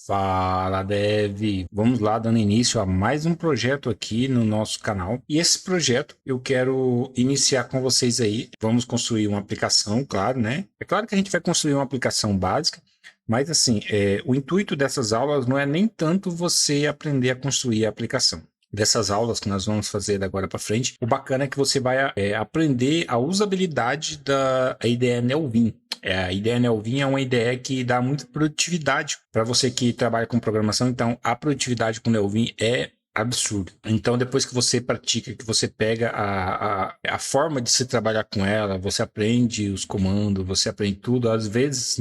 Fala, Dev! Vamos lá, dando início a mais um projeto aqui no nosso canal. E esse projeto eu quero iniciar com vocês aí. Vamos construir uma aplicação, claro, né? É claro que a gente vai construir uma aplicação básica, mas assim, o intuito dessas aulas não é nem tanto você aprender a construir a aplicação. Dessas aulas que nós vamos fazer da agora para frente, o bacana é que você vai aprender a usabilidade da IDE Neovim. A IDE Neovim é uma IDE que dá muita produtividade para você que trabalha com programação. Então, a produtividade com Neovim é absurdo. Então, depois que você pratica, que você pega a forma de se trabalhar com ela, você aprende os comandos, você aprende tudo. Às vezes,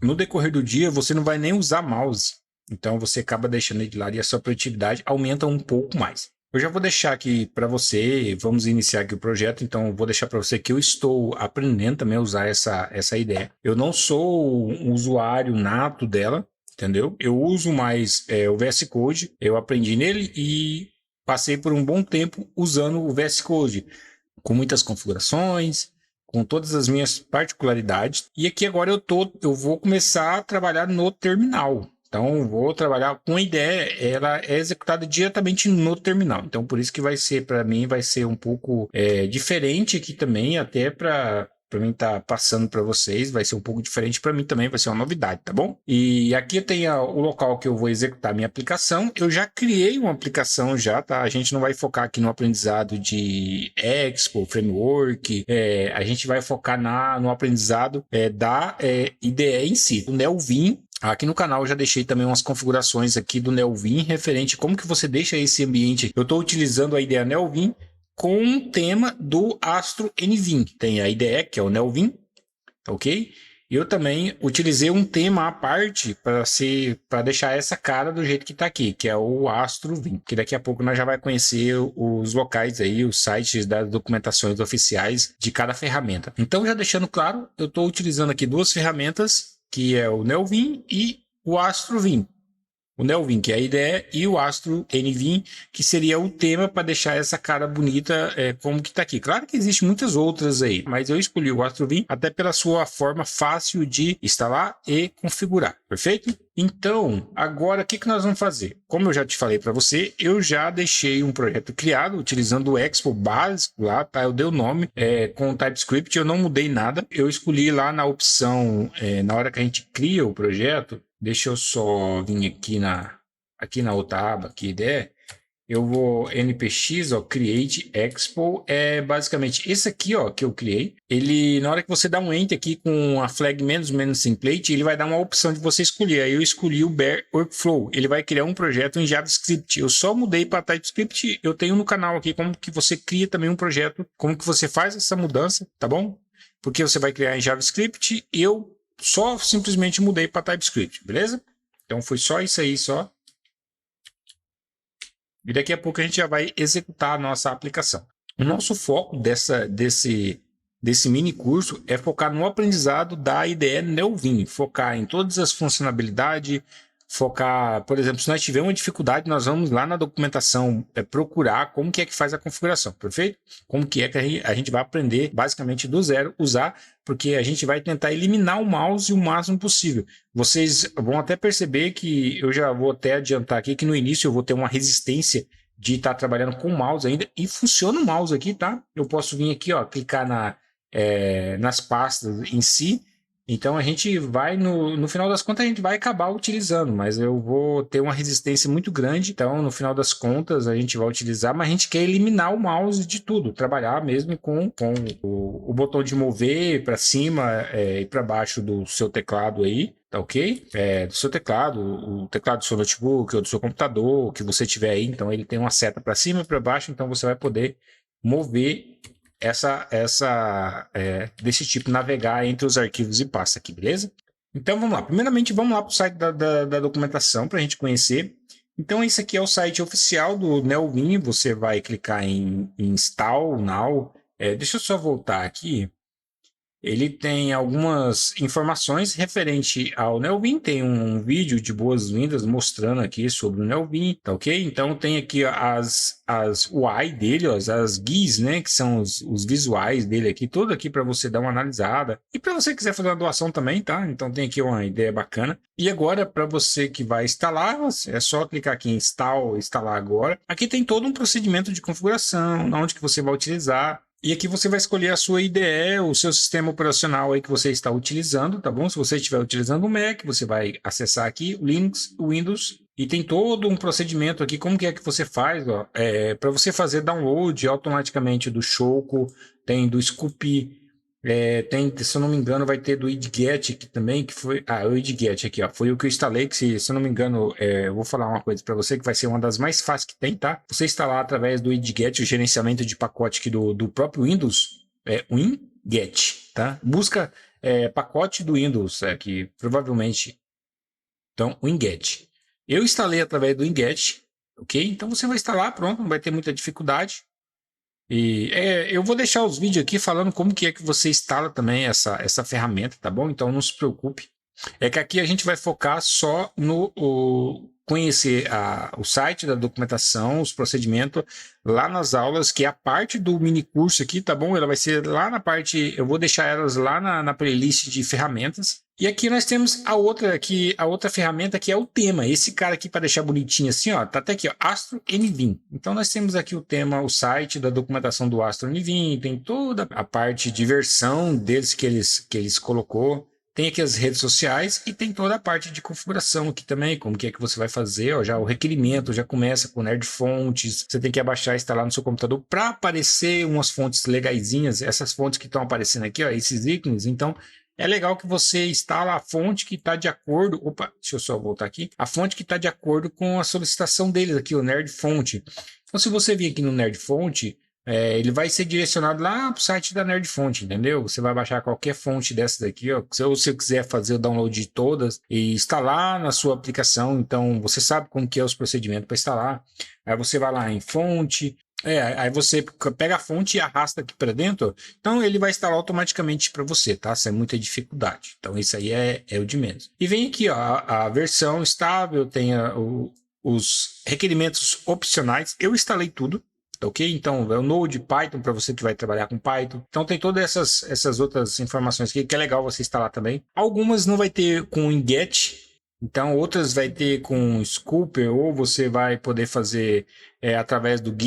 no decorrer do dia, você não vai nem usar mouse. Então, você acaba deixando ele de lado e a sua produtividade aumenta um pouco mais. Eu já vou deixar aqui para você, vamos iniciar aqui o projeto, então vou deixar para você que eu estou aprendendo também a usar essa ideia. Eu não sou um usuário nato dela, entendeu? Eu uso mais o VS Code, eu aprendi nele e passei por um bom tempo usando o VS Code, com muitas configurações, com todas as minhas particularidades. E aqui agora eu vou começar a trabalhar no terminal. Então, vou trabalhar com a ideia, ela é executada diretamente no terminal. Então, por isso que vai ser, para mim, vai ser um pouco diferente aqui também, até para mim estar passando para vocês, vai ser um pouco diferente para mim também, vai ser uma novidade, tá bom? E aqui tem o local que eu vou executar a minha aplicação. Eu já criei uma aplicação já, tá? A gente não vai focar aqui no aprendizado de Expo, Framework, a gente vai focar no aprendizado da IDE em si, o Neovim. Aqui no canal eu já deixei também umas configurações aqui do Neovim referente a como que você deixa esse ambiente. Eu estou utilizando a IDE Neovim com um tema do Astro NVim. Tem a IDE, que é o Neovim, ok? Eu também utilizei um tema à parte para deixar essa cara do jeito que está aqui, que é o Astro Vim, que daqui a pouco nós já vai conhecer os locais aí, os sites das documentações oficiais de cada ferramenta. Então, já deixando claro, eu estou utilizando aqui duas ferramentas, que é o Neovim e o Astro Vim. O Neovim, que é a IDE, e o Astro NVim, que seria o tema para deixar essa cara bonita como que está aqui. Claro que existem muitas outras aí, mas eu escolhi o Astro Vim até pela sua forma fácil de instalar e configurar, perfeito? Então, agora o que nós vamos fazer? Como eu já te falei para você, eu já deixei um projeto criado utilizando o Expo básico lá, tá? Eu dei o nome com o TypeScript, eu não mudei nada. Eu escolhi lá na opção, na hora que a gente cria o projeto, deixa eu só vir aqui na outra aba, aqui, eu vou npx, ó, create expo, é basicamente esse aqui, ó, que eu criei. Ele, na hora que você dá um enter aqui com a flag menos template, ele vai dar uma opção de você escolher. Aí eu escolhi o Bear Workflow. Ele vai criar um projeto em JavaScript. Eu só mudei para TypeScript. Eu tenho no canal aqui como que você cria também um projeto, como que você faz essa mudança, tá bom? Porque você vai criar em JavaScript. Eu só simplesmente mudei para TypeScript, beleza? Então foi só isso aí, só. E daqui a pouco a gente já vai executar a nossa aplicação. O nosso foco desse mini curso é focar no aprendizado da IDE Neovim, focar em todas as funcionalidades, focar, por exemplo, se nós tivermos uma dificuldade, nós vamos lá na documentação procurar como que é que faz a configuração, perfeito? Como que é que a gente vai aprender basicamente do zero usar, porque a gente vai tentar eliminar o mouse o máximo possível. Vocês vão até perceber que eu já vou até adiantar aqui que no início eu vou ter uma resistência de estar trabalhando com o mouse ainda, e funciona o mouse aqui, tá? Eu posso vir aqui, ó, clicar nas pastas em si. Então a gente vai, no final das contas, a gente vai acabar utilizando, mas eu vou ter uma resistência muito grande. Então, no final das contas, a gente vai utilizar, mas a gente quer eliminar o mouse de tudo, trabalhar mesmo com o botão de mover para cima e para baixo do seu teclado aí. Tá ok? Do seu teclado, o teclado do seu notebook ou do seu computador, que você tiver aí, então ele tem uma seta para cima e para baixo, então você vai poder mover desse tipo, navegar entre os arquivos e pasta aqui, beleza? Então vamos lá. Primeiramente, vamos lá para o site da documentação para a gente conhecer. Então, esse aqui é o site oficial do Neovim. Você vai clicar em Install Now. Deixa eu só voltar aqui. Ele tem algumas informações referente ao Neowin, tem um vídeo de boas-vindas mostrando aqui sobre o Neowin, tá ok? Então tem aqui as UI dele, ó, as GUIs, né, que são os visuais dele aqui, tudo aqui para você dar uma analisada. E para você quiser fazer uma doação também, tá? Então tem aqui uma ideia bacana. E agora, para você que vai instalar, é só clicar aqui em instalar agora. Aqui tem todo um procedimento de configuração, onde que você vai utilizar. E aqui você vai escolher a sua IDE, o seu sistema operacional aí que você está utilizando, tá bom? Se você estiver utilizando o Mac, você vai acessar aqui o Linux, o Windows, e tem todo um procedimento aqui, como que é que você faz, ó, para você fazer download automaticamente do Choco, tem do Scoop, tem, se eu não me engano, vai ter do idget aqui também, que foi... Ah, o idget aqui, ó, foi o que eu instalei, que se eu não me engano, eu vou falar uma coisa para você, que vai ser uma das mais fáceis que tem, tá? Você instalar através do idget, o gerenciamento de pacote aqui do próprio Windows, winget, tá? Busca pacote do Windows, que provavelmente... Então, winget. Eu instalei através do winget, ok? Então você vai instalar, pronto, não vai ter muita dificuldade. E eu vou deixar os vídeos aqui falando como que é que você instala também essa ferramenta, tá bom? Então não se preocupe. É que aqui a gente vai focar só no conhecer o site da documentação, os procedimentos, lá nas aulas, que é a parte do mini curso aqui, tá bom? Ela vai ser lá na parte, eu vou deixar elas lá na playlist de ferramentas. E aqui nós temos a outra ferramenta que é o tema. Esse cara aqui, para deixar bonitinho assim, ó, tá até aqui, ó, Astro NVIM. Então nós temos aqui o tema, o site da documentação do Astro NVIM, tem toda a parte de versão deles que eles colocou. Tem aqui as redes sociais e tem toda a parte de configuração aqui também, como que é que você vai fazer, ó, já o requerimento já começa com Nerd Fontes, você tem que abaixar e instalar no seu computador para aparecer umas fontes legaisinhas, essas fontes que estão aparecendo aqui, ó, esses ícones, então é legal que você instala a fonte que está de acordo, opa, deixa eu só voltar aqui, a fonte que está de acordo com a solicitação deles aqui, o Nerd Fonte. Então se você vir aqui no Nerd Fonte, ele vai ser direcionado lá para o site da Nerd Fonte, entendeu? Você vai baixar qualquer fonte dessa daqui, ó. Se você quiser fazer o download de todas e instalar na sua aplicação, então você sabe como que é os procedimentos para instalar. Aí você vai lá em fonte, aí você pega a fonte e arrasta aqui para dentro, então ele vai instalar automaticamente para você, tá? Sem muita dificuldade. Então isso aí é o de menos. E vem aqui, ó, a versão estável, tem os requerimentos opcionais. Eu instalei tudo. Ok? Então, é o Node, Python, para você que vai trabalhar com Python. Então, tem todas essas outras informações aqui, que é legal você instalar também. Algumas não vai ter com Winget, então outras vai ter com Scooper, ou você vai poder fazer através do do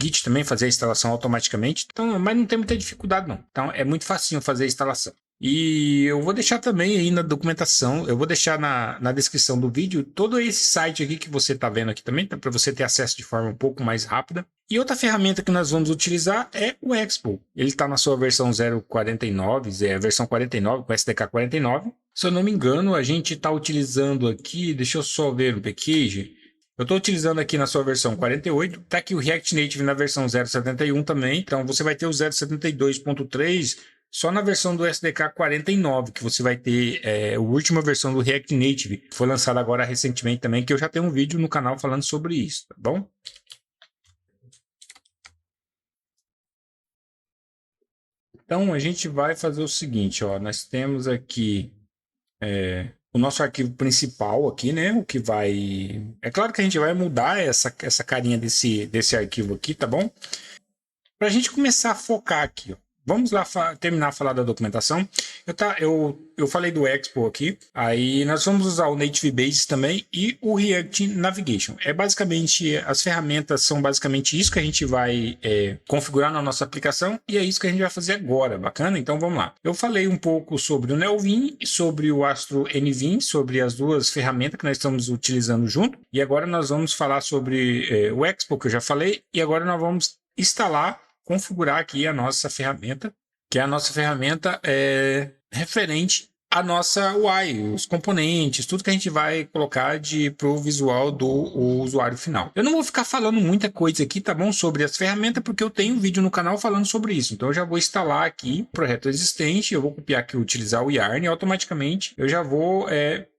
Git também, fazer a instalação automaticamente. Então, mas não tem muita dificuldade, não. Então, é muito facinho fazer a instalação. E eu vou deixar também aí na documentação, eu vou deixar na descrição do vídeo todo esse site aqui que você está vendo aqui também, tá, para você ter acesso de forma um pouco mais rápida. E outra ferramenta que nós vamos utilizar é o Expo. Ele está na sua versão 0.49, versão 49, com SDK 49. Se eu não me engano, a gente está utilizando aqui, deixa eu só ver o package. Eu estou utilizando aqui na sua versão 48, está aqui o React Native na versão 0.71 também, então você vai ter o 0.72.3 só na versão do SDK 49, que você vai ter a última versão do React Native, que foi lançada agora recentemente também, que eu já tenho um vídeo no canal falando sobre isso, tá bom? Então a gente vai fazer o seguinte, ó, nós temos aqui o nosso arquivo principal aqui, né? O que vai... É claro que a gente vai mudar essa carinha desse arquivo aqui, tá bom? Para a gente começar a focar aqui, ó. Vamos lá terminar a falar da documentação. Eu falei do Expo aqui, aí nós vamos usar o Native Base também e o React Navigation. Basicamente, as ferramentas são basicamente isso que a gente vai configurar na nossa aplicação e é isso que a gente vai fazer agora, bacana? Então vamos lá. Eu falei um pouco sobre o Neowin, sobre o Astro NVIM, sobre as duas ferramentas que nós estamos utilizando junto e agora nós vamos falar sobre o Expo, que eu já falei, e agora nós vamos instalar, configurar aqui a nossa ferramenta, que é a nossa ferramenta referente à nossa UI, os componentes, tudo que a gente vai colocar para o visual do usuário final. Eu não vou ficar falando muita coisa aqui, tá bom, sobre as ferramentas, porque eu tenho um vídeo no canal falando sobre isso. Então eu já vou instalar aqui o projeto existente, eu vou copiar aqui, utilizar o Yarn e automaticamente eu já vou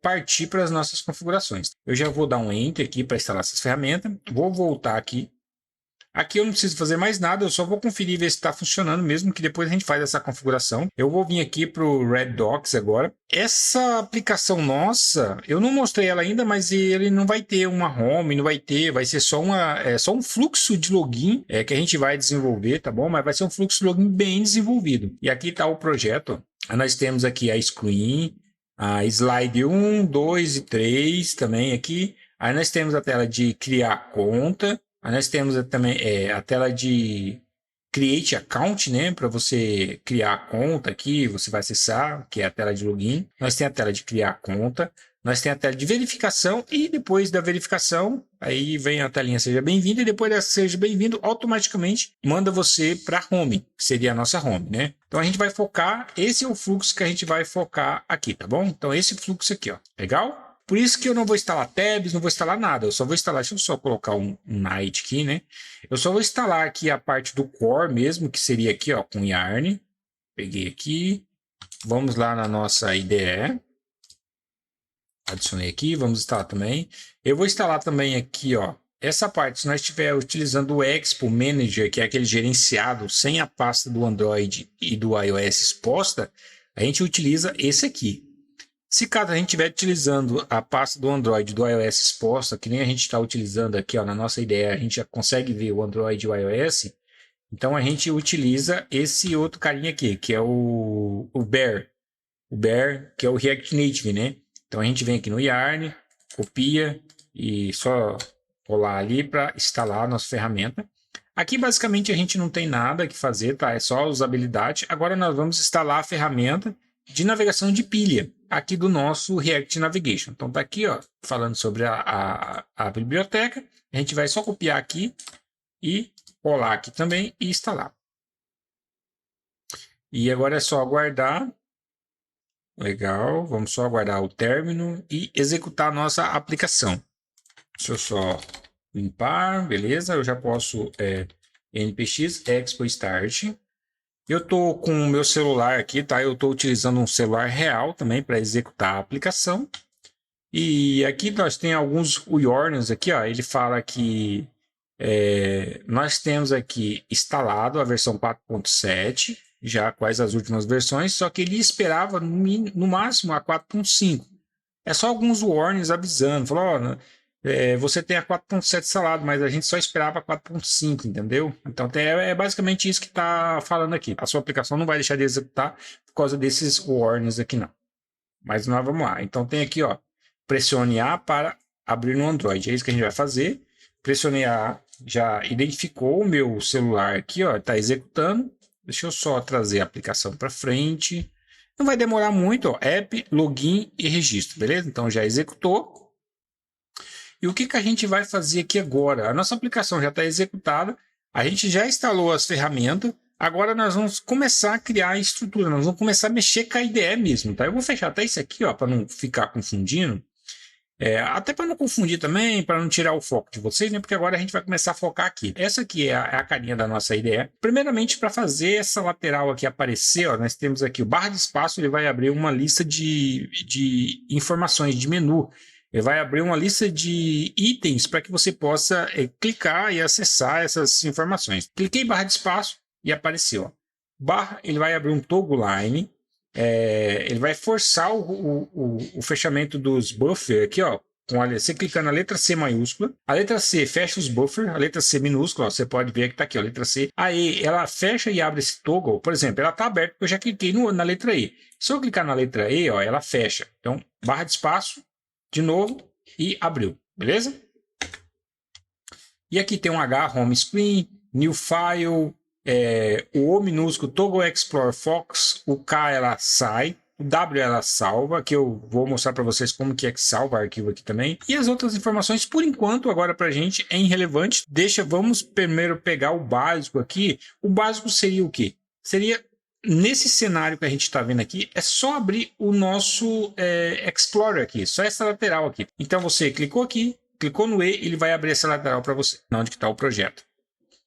partir para as nossas configurações. Eu já vou dar um Enter aqui para instalar essas ferramentas, vou voltar aqui Aqui eu não preciso fazer mais nada, eu só vou conferir ver se está funcionando mesmo, que depois a gente faz essa configuração. Eu vou vir aqui para o Red Docs agora. Essa aplicação nossa, eu não mostrei ela ainda, mas ele não vai ter uma home, não vai ter, vai ser só só um fluxo de login que a gente vai desenvolver, tá bom? Mas vai ser um fluxo de login bem desenvolvido. E aqui está o projeto. Nós temos aqui a screen, a slide 1, 2 e 3 também aqui. Aí nós temos a tela de criar conta. Aí nós temos também a tela de Create Account, né? Para você criar a conta aqui, você vai acessar, que é a tela de login. Nós temos a tela de criar conta. Nós temos a tela de verificação e depois da verificação, aí vem a telinha seja bem-vindo e depois dessa seja bem-vindo, automaticamente manda você para home, que seria a nossa home, né? Então a gente vai focar, esse é o fluxo que a gente vai focar aqui, tá bom? Então esse fluxo aqui, ó, legal? Por isso que eu não vou instalar tabs, não vou instalar nada. Eu só vou instalar, deixa eu só colocar um night aqui, né? Eu só vou instalar aqui a parte do core mesmo, que seria aqui, ó, com yarn. Peguei aqui. Vamos lá na nossa IDE. Adicionei aqui, vamos instalar também. Eu vou instalar também aqui, ó, essa parte. Se nós estiver utilizando o Expo Manager, que é aquele gerenciado sem a pasta do Android e do iOS exposta, a gente utiliza esse aqui. Se caso a gente estiver utilizando a pasta do Android e do iOS exposta, que nem a gente está utilizando aqui, ó, na nossa ideia, a gente já consegue ver o Android e o iOS, então a gente utiliza esse outro carinha aqui, que é o Bear. O Bear, que é o React Native, né? Então a gente vem aqui no Yarn, copia e só colar ali para instalar a nossa ferramenta. Aqui basicamente a gente não tem nada que fazer, tá? É só usabilidade. Agora nós vamos instalar a ferramenta de navegação de pilha aqui do nosso React Navigation. Então tá aqui, ó, falando sobre a biblioteca. A gente vai só copiar aqui e colar aqui também e instalar. E agora é só aguardar. Legal, vamos só aguardar o término e executar a nossa aplicação. Deixa eu só limpar, beleza? Eu já posso npx expo start. Eu estou com o meu celular aqui, tá? Eu estou utilizando um celular real também para executar a aplicação. E aqui nós temos alguns URLs aqui, ó. Ele fala que nós temos aqui instalado a versão 4.7, já quais as últimas versões, só que ele esperava no máximo a 4.5. É só alguns warnings avisando, falou, ó, você tem a 4.7 instalado, mas a gente só esperava a 4.5, entendeu? Então é basicamente isso que está falando aqui. A sua aplicação não vai deixar de executar por causa desses warnings aqui, não. Mas nós vamos lá. Então tem aqui, ó, pressione A para abrir no Android. É isso que a gente vai fazer. Pressionei A, já identificou o meu celular aqui, ó, está executando. Deixa eu só trazer a aplicação para frente. Não vai demorar muito, ó, app, login e registro, beleza? Então já executou. E o que a gente vai fazer aqui agora? A nossa aplicação já está executada, a gente já instalou as ferramentas, agora nós vamos começar a criar a estrutura, nós vamos começar a mexer com a IDE mesmo, tá? Eu vou fechar até isso aqui, ó, para não ficar confundindo. Até para não confundir também, para não tirar o foco de vocês, né? Porque agora a gente vai começar a focar aqui. Essa aqui é a carinha da nossa IDE. Primeiramente, para fazer essa lateral aqui aparecer, ó, nós temos aqui o barra de espaço, ele vai abrir uma lista de informações de menu. Ele vai abrir uma lista de itens para que você possa clicar e acessar essas informações. Cliquei em barra de espaço e apareceu. Ó. Barra, ele vai abrir um toggle line. Ele vai forçar o fechamento dos buffers aqui, ó. Você clicando na letra C maiúscula, a letra C fecha os buffers, a letra C minúscula, ó, você pode ver que está aqui, ó, a letra C. Aí ela fecha e abre esse toggle, por exemplo, ela está aberta porque eu já cliquei na letra E. Se eu clicar na letra E, ó, ela fecha. Então, barra de espaço, de novo, e abriu, beleza? E aqui tem um H, home screen, new file. O O minúsculo, Toggle Explore Fox, o K ela sai, o W ela salva, que eu vou mostrar para vocês como que salva arquivo aqui também. E as outras informações, por enquanto, agora para a gente é irrelevante. Vamos primeiro pegar o básico aqui. O básico seria o quê? Seria, nesse cenário que a gente está vendo aqui, é só abrir o nosso Explorer aqui, só essa lateral aqui. Então você clicou aqui, clicou no E, ele vai abrir essa lateral para você, onde que está o projeto.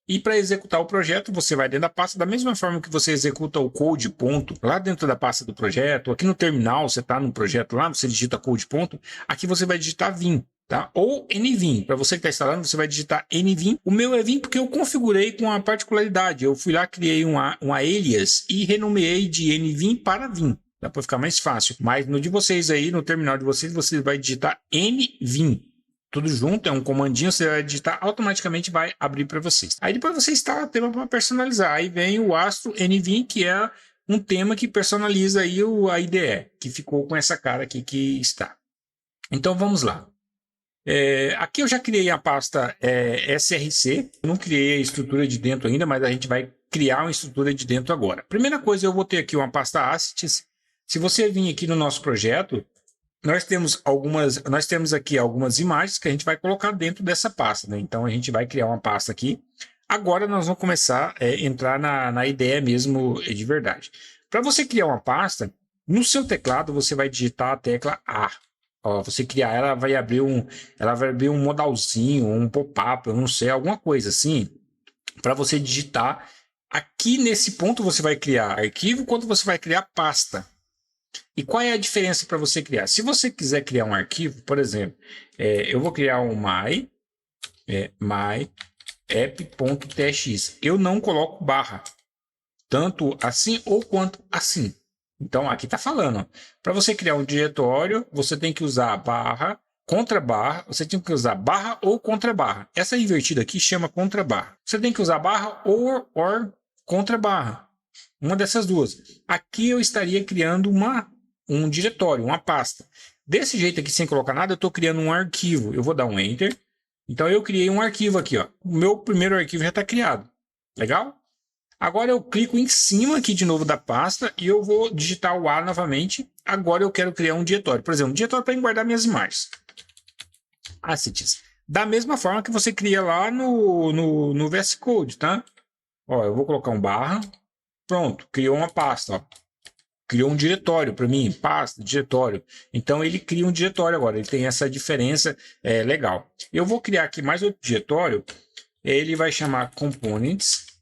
E para executar o projeto, você vai dentro da pasta, da mesma forma que você executa o code ponto, lá dentro da pasta do projeto, aqui no terminal, você está no projeto lá, você digita code ponto, aqui você vai digitar vim. tá? Ou NVIM. Para você que está instalando, você vai digitar NVIM. O meu é Vim porque eu configurei com a particularidade. Eu fui lá, criei um alias e renomeei de NVIM para Vim. Dá para ficar mais fácil. Mas no de vocês aí, no terminal de vocês, você vai digitar NVIM. Tudo junto, é um comandinho, você vai digitar, automaticamente vai abrir para vocês. Aí depois você instala o tema para personalizar. Aí vem o Astro NVIM, que é um tema que personaliza aí a IDE, que ficou com essa cara aqui que está. Então vamos lá. Aqui eu já criei a pasta SRC, eu não criei a estrutura de dentro ainda, mas a gente vai criar uma estrutura de dentro agora. Primeira coisa, eu vou ter aqui uma pasta assets. Se você vir aqui no nosso projeto, nós temos aqui algumas imagens que a gente vai colocar dentro dessa pasta, né? Então a gente vai criar uma pasta aqui. Agora nós vamos começar a entrar na ideia mesmo de verdade. Para você criar uma pasta, no seu teclado você vai digitar a tecla A. Ó, você criar, ela vai abrir um modalzinho, um pop-up, eu não sei, alguma coisa assim, para você digitar. Aqui nesse ponto você vai criar arquivo, quando você vai criar pasta. E qual é a diferença para você criar? Se você quiser criar um arquivo, por exemplo, eu vou criar um my.app.txt. Eu não coloco barra, tanto assim ou quanto assim. Então, aqui está falando, para você criar um diretório, você tem que usar barra, contra barra, você tem que usar barra ou contra barra. Essa invertida aqui chama contra barra. Você tem que usar barra ou contra barra. Uma dessas duas. Aqui eu estaria criando um diretório, uma pasta. Desse jeito aqui, sem colocar nada, eu estou criando um arquivo. Eu vou dar um Enter. Então, eu criei um arquivo aqui. Ó. O meu primeiro arquivo já está criado. Legal? Agora eu clico em cima aqui de novo da pasta e eu vou digitar o A novamente. Agora eu quero criar um diretório. Por exemplo, um diretório para guardar minhas imagens. Assets. Da mesma forma que você cria lá no VS Code, tá? Ó, eu vou colocar um barra. Pronto, criou uma pasta. Ó. Criou um diretório para mim. Pasta, diretório. Então ele cria um diretório agora. Ele tem essa diferença legal. Eu vou criar aqui mais outro diretório. Ele vai chamar Components.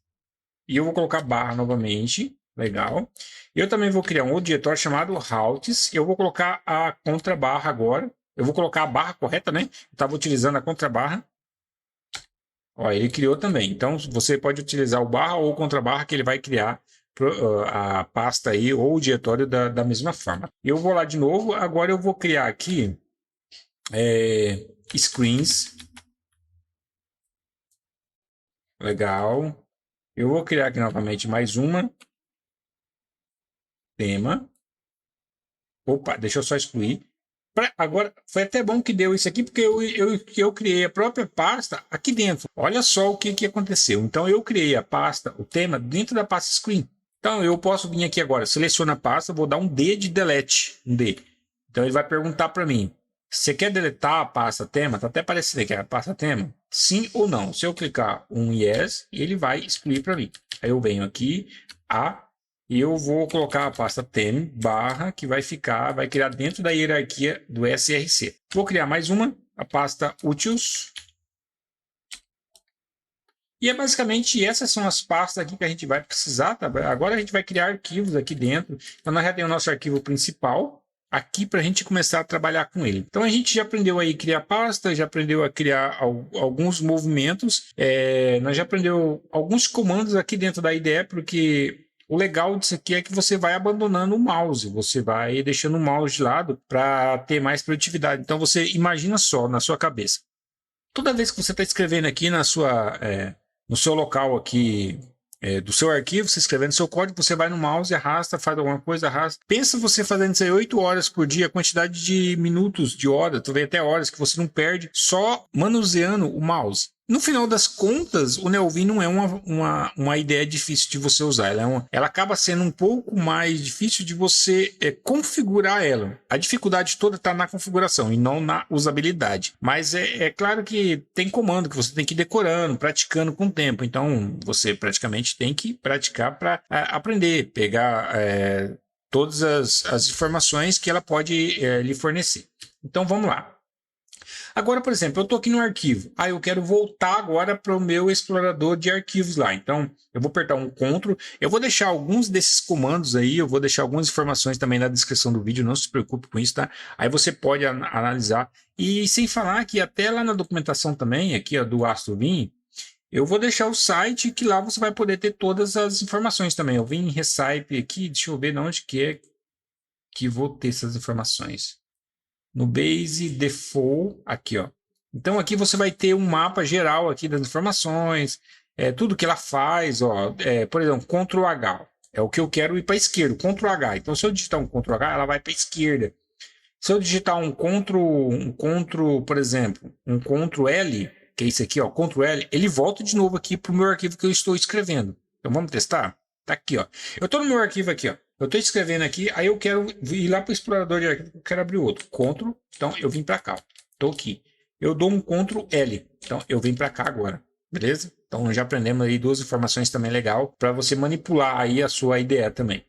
E eu vou colocar barra novamente. Legal. Eu também vou criar um outro diretório chamado Routes. Eu vou colocar a contrabarra agora. Eu vou colocar a barra correta, né? Eu estava utilizando a contrabarra. Ó, ele criou também. Então, você pode utilizar o barra ou o contrabarra que ele vai criar a pasta aí ou o diretório da mesma forma. Eu vou lá de novo. Agora eu vou criar aqui screens. Legal. Eu vou criar aqui novamente mais uma. Tema. Opa, deixa eu só excluir. Agora, foi até bom que deu isso aqui, porque eu criei a própria pasta aqui dentro. Olha só o que aconteceu. Então, eu criei a pasta, o tema, dentro da pasta Screen. Então, eu posso vir aqui agora, selecionar a pasta, vou dar um D de delete. Um D. Então, ele vai perguntar para mim, você quer deletar a pasta tema? Está até aparecendo aqui a pasta tema. Sim ou não? Se eu clicar um yes, ele vai excluir para mim. Aí eu venho aqui, e eu vou colocar a pasta tem barra, que vai criar dentro da hierarquia do SRC. Vou criar mais uma, a pasta úteis. E basicamente essas são as pastas aqui que a gente vai precisar. Tá? Agora a gente vai criar arquivos aqui dentro. Então nós já temos o nosso arquivo principal aqui para a gente começar a trabalhar com ele. Então a gente já aprendeu aí a criar pasta, já aprendeu a criar alguns movimentos, nós já aprendeu alguns comandos aqui dentro da IDE, porque o legal disso aqui é que você vai abandonando o mouse, você vai deixando o mouse de lado para ter mais produtividade. Então você imagina só na sua cabeça. Toda vez que você está escrevendo aqui no seu local aqui, do seu arquivo, você escrevendo seu código, você vai no mouse, arrasta, faz alguma coisa, arrasta. Pensa você fazendo isso aí 8 horas por dia, a quantidade de minutos, de horas, talvez até horas que você não perde só manuseando o mouse. No final das contas, o Neovim não é uma ideia difícil de você usar. Ela acaba sendo um pouco mais difícil de você configurar ela. A dificuldade toda está na configuração e não na usabilidade. Mas é claro que tem comando que você tem que ir decorando, praticando com o tempo. Então, você praticamente tem que praticar para aprender, pegar todas as informações que ela pode lhe fornecer. Então, vamos lá. Agora, por exemplo, eu estou aqui no arquivo. Eu quero voltar agora para o meu explorador de arquivos lá. Então, eu vou apertar um Ctrl. Eu vou deixar alguns desses comandos aí, eu vou deixar algumas informações também na descrição do vídeo, não se preocupe com isso, tá? Aí você pode analisar. E sem falar que até lá na documentação também, aqui ó, do AstroVim, eu vou deixar o site que lá você vai poder ter todas as informações também. Eu vim em Recipe aqui, deixa eu ver de onde que é que vou ter essas informações. No Base Default, aqui ó. Então aqui você vai ter um mapa geral aqui das informações, tudo que ela faz, ó. Por exemplo, Ctrl H, é o que eu quero ir para a esquerda, Ctrl H. Então se eu digitar um Ctrl H, ela vai para a esquerda. Se eu digitar um Ctrl, por exemplo, um Ctrl L, que é isso aqui, ó, Ctrl L, ele volta de novo aqui para o meu arquivo que eu estou escrevendo. Então vamos testar? Tá aqui, ó. Eu estou no meu arquivo aqui, ó. Eu estou escrevendo aqui, aí eu quero ir lá para o explorador de arquivo, eu quero abrir outro. Ctrl, então eu vim para cá, estou aqui. Eu dou um Ctrl L, então eu vim para cá agora, beleza? Então já aprendemos aí duas informações também legal para você manipular aí a sua IDE também.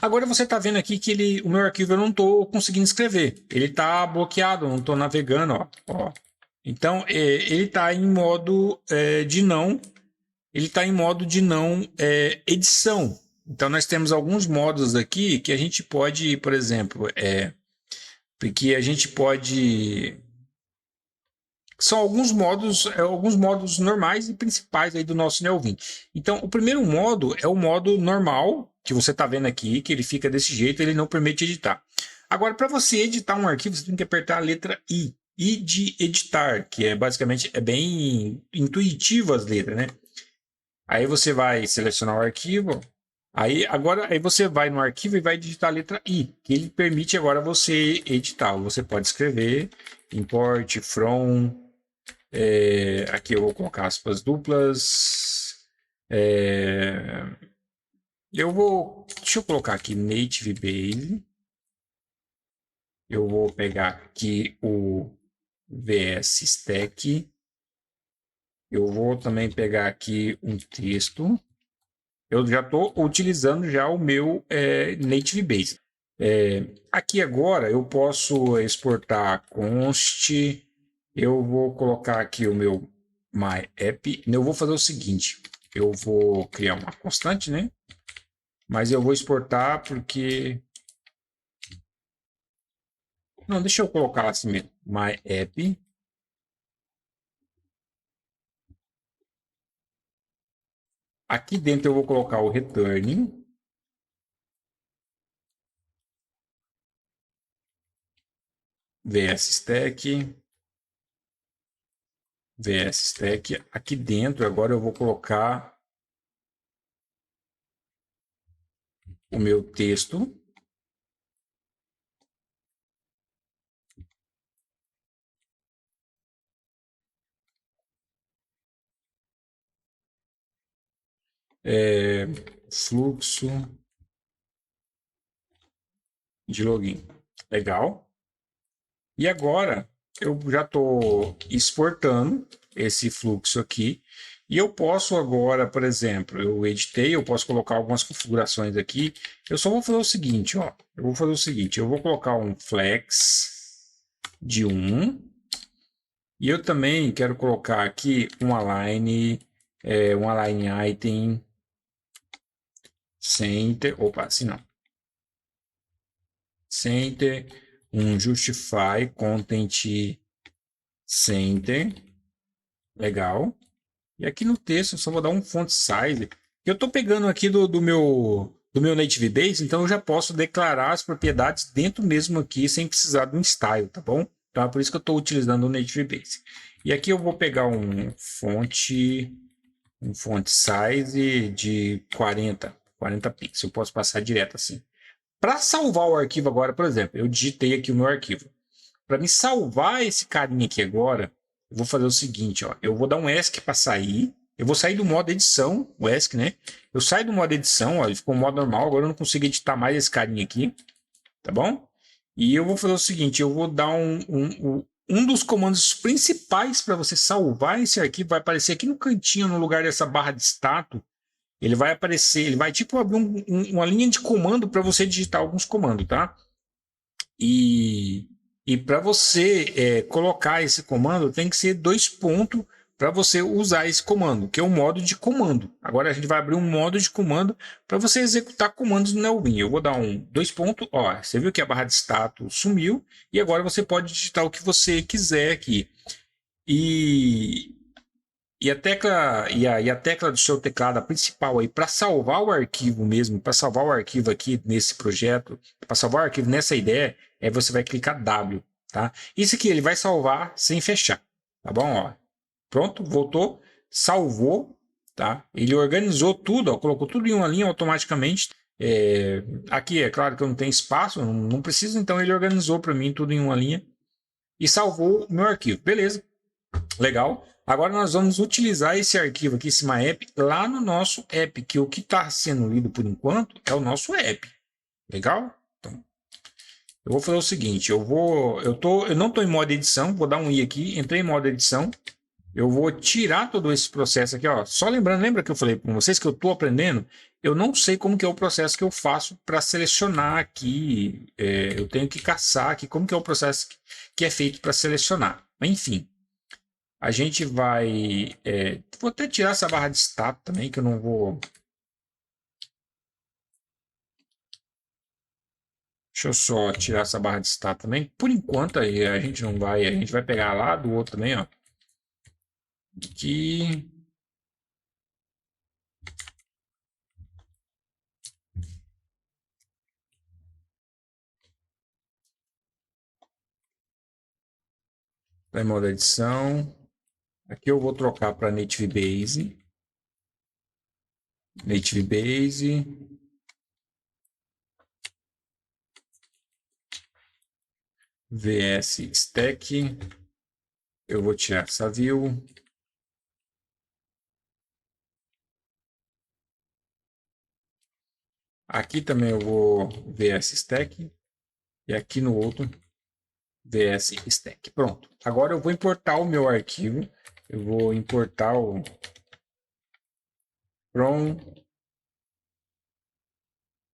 Agora você está vendo aqui que o meu arquivo eu não estou conseguindo escrever. Ele está bloqueado, não estou navegando. Ó. Então ele está em modo de não. Ele está em modo de não edição. Então nós temos alguns modos aqui que a gente pode, por exemplo, porque a gente pode. São alguns modos normais e principais aí do nosso Neovim. Então, o primeiro modo é o modo normal, que você está vendo aqui, que ele fica desse jeito, ele não permite editar. Agora, para você editar um arquivo, você tem que apertar a letra I. I de editar, que basicamente bem intuitivo as letras, né? Aí você vai selecionar o arquivo. Aí você vai no arquivo e vai digitar a letra I, que ele permite agora você editar. Você pode escrever import from. Aqui eu vou colocar aspas duplas. Deixa eu colocar aqui Native Base. Eu vou pegar aqui o VS Stack. Eu vou também pegar aqui um texto. Eu já estou utilizando já o meu Native Base. Aqui agora eu posso exportar const. Eu vou colocar aqui o meu MyApp. Eu vou fazer o seguinte. Eu vou criar uma constante, né? Mas eu vou exportar porque... Não, deixa eu colocar assim mesmo. MyApp. Aqui dentro eu vou colocar o return. VS Stack. VS Stack. Aqui dentro agora eu vou colocar o meu texto. Fluxo de login. Legal. E agora eu já estou exportando esse fluxo aqui. E eu posso agora, por exemplo, eu editei, eu posso colocar algumas configurações aqui. Eu só vou fazer o seguinte, ó. Eu vou fazer o seguinte, eu vou colocar um flex de 1. E eu também quero colocar aqui um align item center. Opa, assim não. Center, um justify content center. Legal. E aqui no texto eu só vou dar um font size. Eu estou pegando aqui do meu Native Base, então eu já posso declarar as propriedades dentro mesmo aqui, sem precisar de um style, tá bom? Então é por isso que eu estou utilizando o Native Base. E aqui eu vou pegar um font size de 40 pixels. Eu posso passar direto assim. Para salvar o arquivo agora, por exemplo, eu digitei aqui o meu arquivo. Para me salvar esse carinha aqui agora, eu vou fazer o seguinte, ó. Eu vou dar um ESC para sair. Eu vou sair do modo edição, o ESC, né? Eu saio do modo edição, ó, ele ficou no modo normal. Agora eu não consigo editar mais esse carinha aqui, tá bom? E eu vou fazer o seguinte, eu vou dar um dos comandos principais para você salvar esse arquivo. Vai aparecer aqui no cantinho, no lugar dessa barra de status. Ele vai aparecer, ele vai tipo abrir uma linha de comando para você digitar alguns comandos, tá? E E para você colocar esse comando, tem que ser dois pontos para você usar esse comando, que é o modo de comando. Agora a gente vai abrir um modo de comando para você executar comandos no Neowin. Eu vou dar um dois pontos. Ó, você viu que a barra de status sumiu e agora você pode digitar o que você quiser aqui. E a tecla do seu teclado, a principal aí, para salvar o arquivo mesmo, para salvar o arquivo aqui nesse projeto, para salvar o arquivo nessa ideia, você vai clicar W, tá? Isso aqui ele vai salvar sem fechar, tá bom? Ó, pronto, voltou, salvou, tá? Ele organizou tudo, ó, colocou tudo em uma linha automaticamente. Aqui é claro que eu não tenho espaço, não preciso, então ele organizou para mim tudo em uma linha e salvou o meu arquivo, beleza? Legal. Agora nós vamos utilizar esse arquivo aqui, esse MyApp, lá no nosso app, que o que está sendo lido por enquanto é o nosso app. Legal? Então, eu vou fazer o seguinte, eu não estou em modo edição, vou dar um i aqui, entrei em modo edição, eu vou tirar todo esse processo aqui, ó. Só lembrando, lembra que eu falei com vocês que eu estou aprendendo? Eu não sei como que é o processo que eu faço para selecionar aqui, eu tenho que caçar aqui como que é o processo que é feito para selecionar. Enfim. A gente vai... vou até tirar essa barra de status também, que eu não vou... Deixa eu só tirar essa barra de status também. Por enquanto, aí, a gente não vai... A gente vai pegar lá do outro também, ó. Aqui... Vai em modo edição. Aqui eu vou trocar para Native Base. Native Base. VS Stack. Eu vou tirar essa view. Aqui também eu vou VS Stack. E aqui no outro VS Stack. Pronto. Agora eu vou importar o meu arquivo. Eu vou importar o from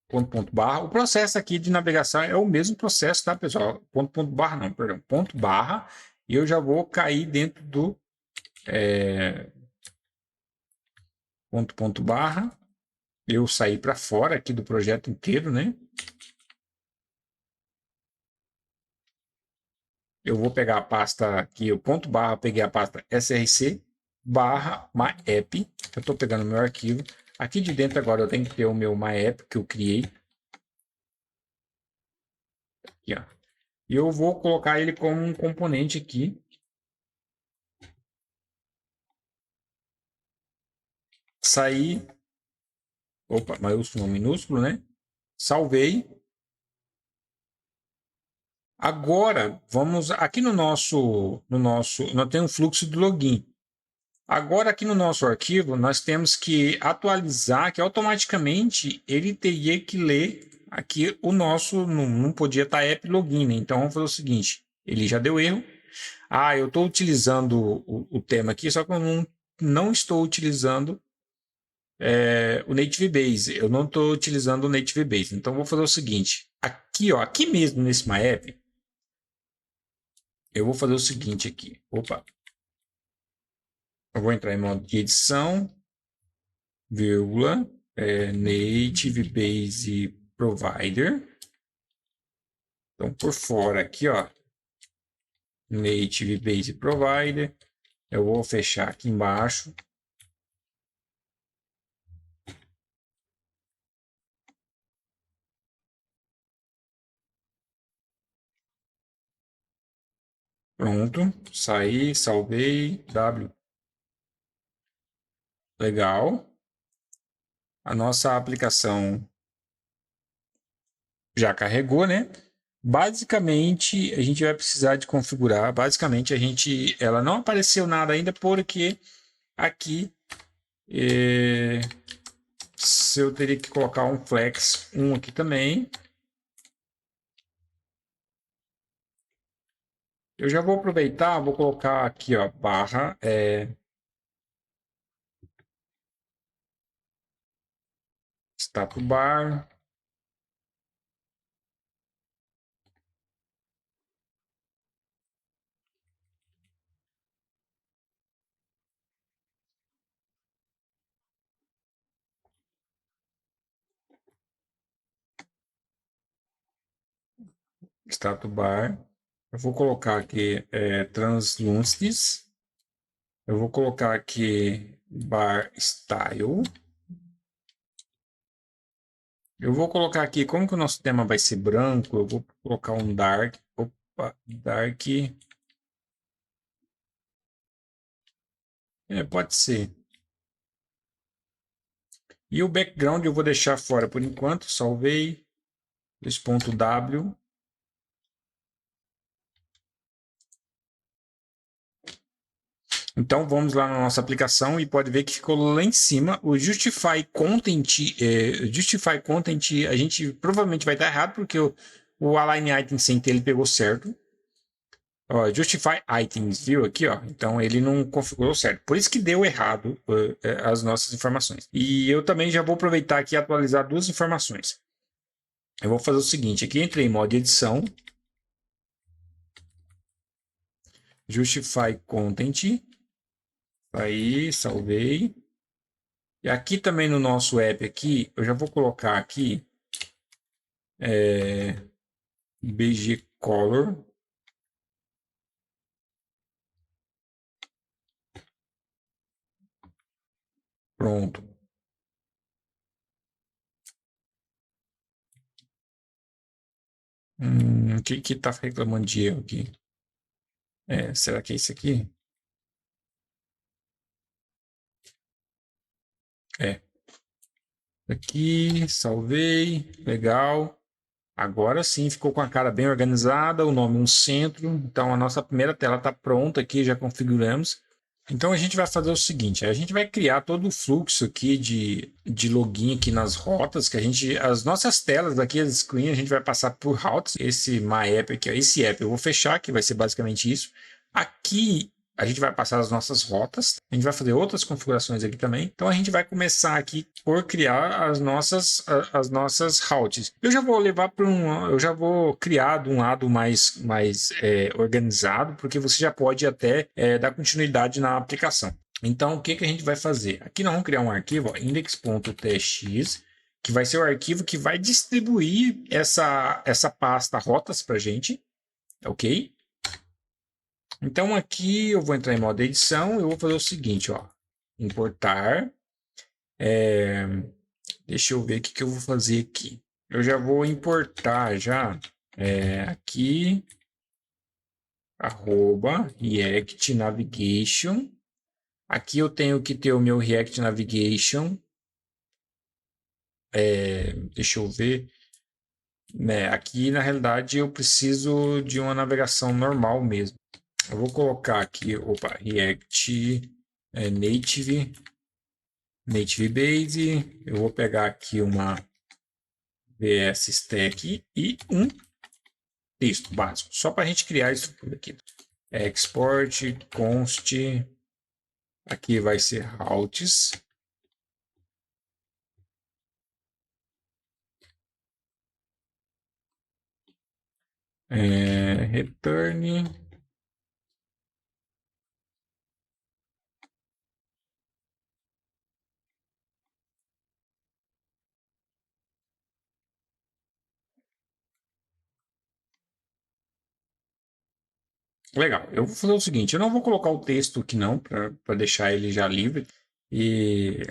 ponto barra. O processo aqui de navegação é o mesmo processo, tá, pessoal? Ponto barra não, perdão. Ponto barra. E eu já vou cair dentro do ponto barra. Eu saí para fora aqui do projeto inteiro, né? Eu vou pegar a pasta aqui, o ponto barra, peguei a pasta src barra myapp. Eu estou pegando o meu arquivo. Aqui de dentro agora eu tenho que ter o meu myapp que eu criei. Aqui, ó. E eu vou colocar ele como um componente aqui. Saí. Opa, maiúsculo, minúsculo, né? Salvei. Agora, vamos aqui nós temos um fluxo de login. Agora aqui no nosso arquivo, nós temos que atualizar que automaticamente ele teria que ler aqui o nosso, não podia estar app login, né? Então vamos fazer o seguinte, ele já deu erro. Ah, eu estou utilizando o tema aqui, só que eu não estou utilizando o Native Base. Eu não estou utilizando o Native Base. Então vou fazer o seguinte, aqui, ó, aqui mesmo nesse MyApp, eu vou fazer o seguinte aqui. Opa, eu vou entrar em modo de edição, vírgula, Native Base Provider. Então, por fora aqui, ó, Native Base Provider. Eu vou fechar aqui embaixo. Pronto, saí, salvei, W. Legal. A nossa aplicação já carregou, né? Basicamente, a gente vai precisar de configurar. Basicamente, ela não apareceu nada ainda porque aqui se eu teria que colocar um flex 1 aqui também. Eu já vou aproveitar, vou colocar aqui, ó, barra status bar. status bar. Eu vou colocar aqui translucentes. Eu vou colocar aqui bar style. Eu vou colocar aqui, como que o nosso tema vai ser branco, eu vou colocar um dark. Opa, dark. Pode ser. E o background eu vou deixar fora por enquanto. Salvei. Esse ponto W. Então vamos lá na nossa aplicação e pode ver que ficou lá em cima o Justify Content. Justify Content, a gente provavelmente vai estar errado porque o Align Item Center ele pegou certo. Ó, Justify Items, viu aqui, ó. Então ele não configurou certo. Por isso que deu errado as nossas informações. E eu também já vou aproveitar aqui e atualizar duas informações. Eu vou fazer o seguinte, aqui entrei em modo edição. Justify Content. Aí, salvei. E aqui também no nosso app aqui, eu já vou colocar aqui BG Color. Pronto. O que tá reclamando de erro aqui? Será que é isso aqui? Aqui, salvei, legal. Agora sim, ficou com a cara bem organizada, o nome um centro. Então a nossa primeira tela está pronta aqui, já configuramos. Então a gente vai fazer o seguinte, a gente vai criar todo o fluxo aqui de login aqui nas rotas, que as nossas telas aqui, as screens, a gente vai passar por routes. Esse My App aqui, esse app eu vou fechar, que vai ser basicamente isso. Aqui a gente vai passar as nossas rotas, a gente vai fazer outras configurações aqui também. Então a gente vai começar aqui por criar as nossas routes. Eu já vou levar para eu já vou criar de um lado mais organizado, porque você já pode até dar continuidade na aplicação. Então o que a gente vai fazer? Aqui nós vamos criar um arquivo, index.tx, que vai ser o arquivo que vai distribuir essa pasta rotas para a gente, ok? Então aqui eu vou entrar em modo edição, eu vou fazer o seguinte, ó, importar, deixa eu ver o que eu vou fazer aqui. Eu já vou importar já aqui, @React Navigation. Aqui eu tenho que ter o meu React Navigation. Deixa eu ver. Aqui na realidade eu preciso de uma navegação normal mesmo. Eu vou colocar aqui, React Native Base. Eu vou pegar aqui uma VS Stack e um texto básico, só para a gente criar isso tudo aqui. Export const, aqui vai ser routes. Return. Legal, eu vou fazer o seguinte, eu não vou colocar o texto aqui não, para deixar ele já livre. E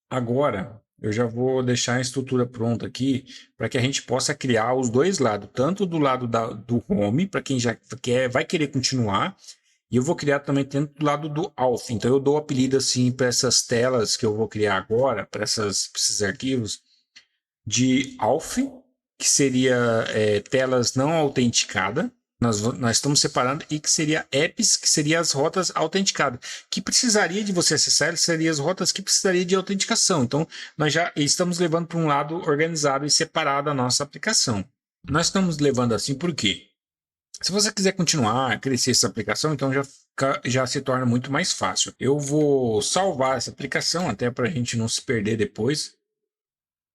agora eu já vou deixar a estrutura pronta aqui para que a gente possa criar os dois lados, tanto do lado do home, para quem já vai querer continuar, e eu vou criar também dentro do lado do auth. Então eu dou o apelido assim para essas telas que eu vou criar agora, para esses arquivos, de auth, que seria telas não autenticadas. Nós estamos separando, e que seria apps, que seria as rotas autenticadas, que precisaria de você acessar, seria as rotas que precisaria de autenticação. Então, nós já estamos levando para um lado organizado e separado a nossa aplicação. Nós estamos levando assim por quê? Se você quiser continuar a crescer essa aplicação, então já se torna muito mais fácil. Eu vou salvar essa aplicação até para a gente não se perder depois.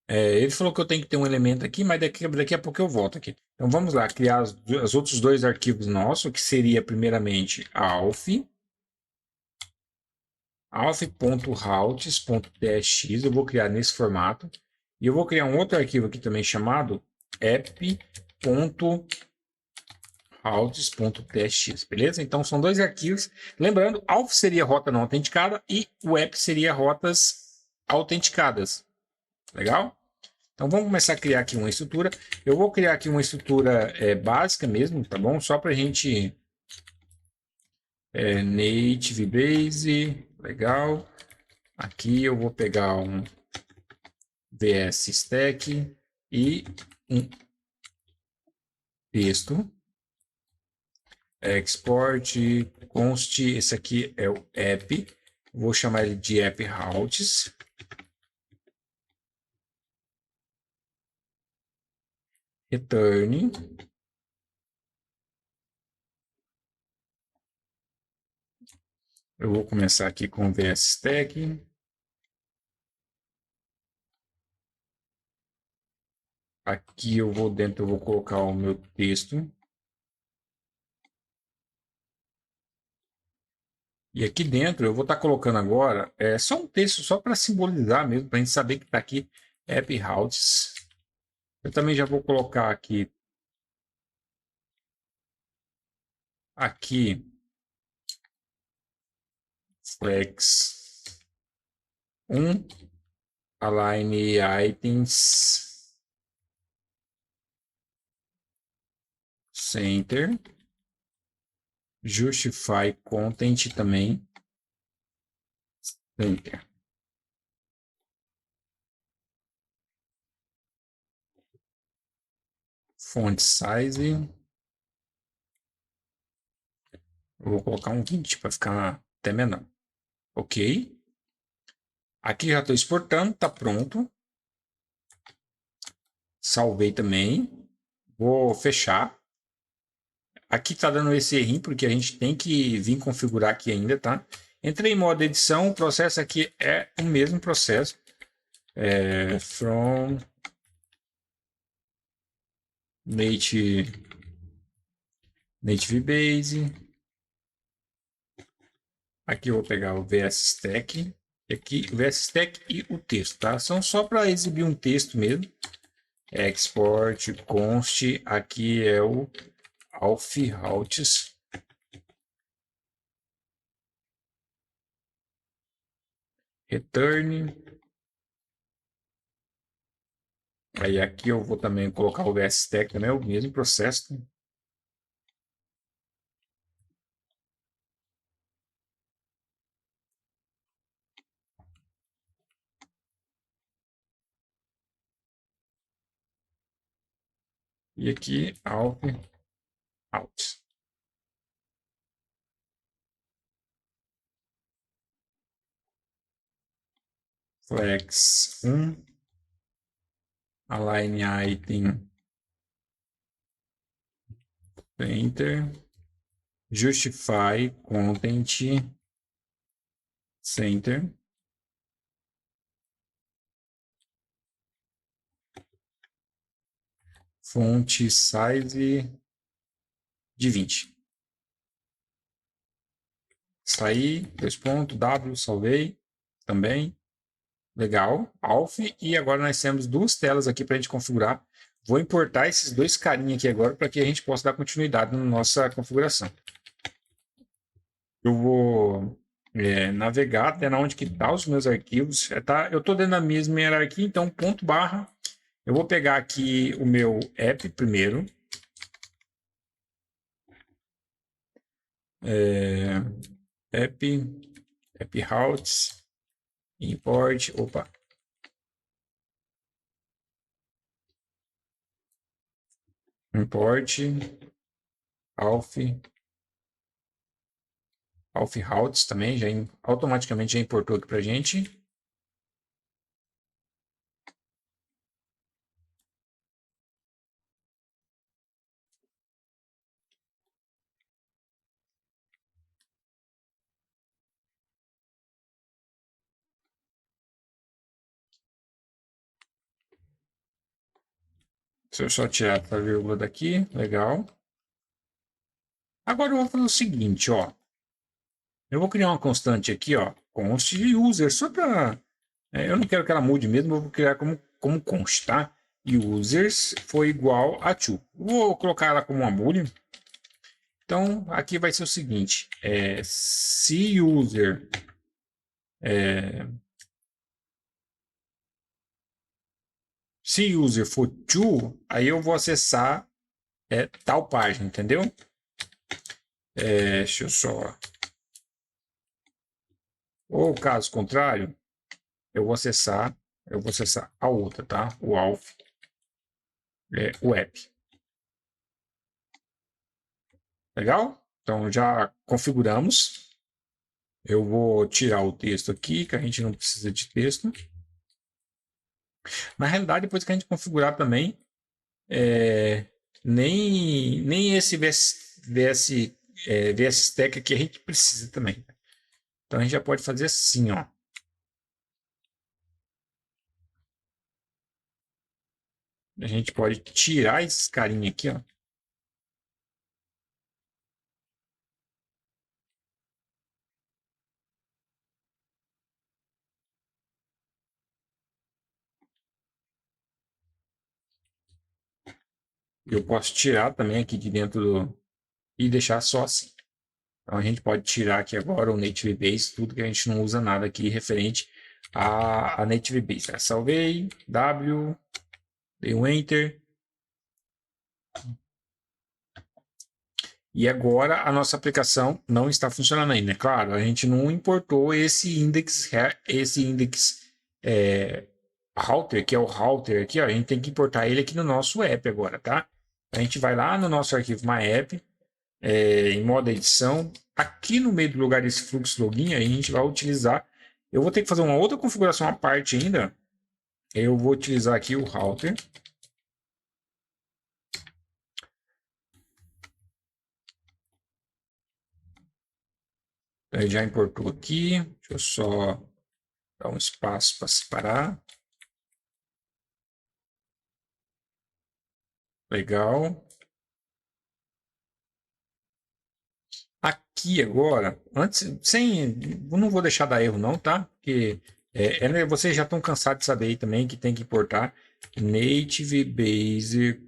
Ele falou que eu tenho que ter um elemento aqui, mas daqui a pouco eu volto aqui. Então vamos lá, criar os outros dois arquivos nossos, que seria primeiramente auth.routes.txt, eu vou criar nesse formato. E eu vou criar um outro arquivo aqui também chamado app routes.txt, beleza? Então são dois arquivos. Lembrando, alf seria rota não autenticada e o app seria rotas autenticadas. Legal? Então vamos começar a criar aqui uma estrutura. Eu vou criar aqui uma estrutura básica mesmo, tá bom? Só para a gente native base, legal. Aqui eu vou pegar um VS stack e um texto. Export const, esse aqui é o app. Vou chamar ele de app routes. Return. Eu vou começar aqui com o VS Stack. Aqui eu vou dentro, eu vou colocar o meu texto. E aqui dentro eu vou estar colocando agora só um texto, só para simbolizar mesmo, para a gente saber que está aqui app routes. Eu também já vou colocar aqui flex 1 align items center, justify content também center. Font size, eu vou colocar um 20 para ficar até menor. Ok. Aqui já estou exportando, está pronto. Salvei também. Vou fechar. Aqui está dando esse errinho, porque a gente tem que vir configurar aqui ainda, tá? Entrei em modo edição, o processo aqui é o mesmo processo. From native base. Aqui eu vou pegar o VS Stack. Aqui o VS Stack e o texto, tá? São só para exibir um texto mesmo. Export const. Aqui é o alf routes. Return. Aí aqui eu vou também colocar o VS Stack também, é o mesmo processo. E aqui alf out. Flex 1. Align item center. Justify content center. Font size de 20. Saí, 2 pontos, W, salvei também. Legal, alf. E agora nós temos duas telas aqui para a gente configurar. Vou importar esses dois carinhas aqui agora para que a gente possa dar continuidade na nossa configuração. Eu vou navegar até onde que tá os meus arquivos. Eu estou dentro da mesma hierarquia, então ponto barra. Eu vou pegar aqui o meu app primeiro. App routes, import, import, alf routes também, automaticamente já importou aqui para a gente. Se eu só tirar essa vírgula daqui, legal. Agora eu vou fazer o seguinte, ó. Eu vou criar uma constante aqui, ó, const user, só para... eu não quero que ela mude mesmo, eu vou criar como const, tá? users foi igual a true. Vou colocar ela como uma boolean. Então, aqui vai ser o seguinte, se user for true, aí eu vou acessar tal página, entendeu? Deixa eu só... Ou caso contrário, eu vou acessar a outra, tá? O auth, o app. Legal? Então já configuramos. Eu vou tirar o texto aqui, que a gente não precisa de texto. Na realidade, depois que a gente configurar também, nem esse VS Stack aqui a gente precisa também. Então a gente já pode fazer assim, ó. A gente pode tirar esse carinha aqui, ó. Eu posso tirar também aqui de dentro e deixar só assim. Então a gente pode tirar aqui agora o Native Base, tudo que a gente não usa nada aqui referente a Native Base. Salvei, W, dei um Enter. E agora a nossa aplicação não está funcionando ainda. Claro, a gente não importou esse index router, que é o router aqui, ó, a gente tem que importar ele aqui no nosso app agora, tá? A gente vai lá no nosso arquivo myapp, em modo edição, aqui no meio do lugar desse fluxo login, aí a gente vai utilizar, eu vou ter que fazer uma outra configuração à parte ainda, eu vou utilizar aqui o router, ele já importou aqui, deixa eu só dar um espaço para separar. Legal. Aqui agora, antes, eu não vou deixar dar erro não, tá? Porque vocês já estão cansados de saber aí também que tem que importar Native Base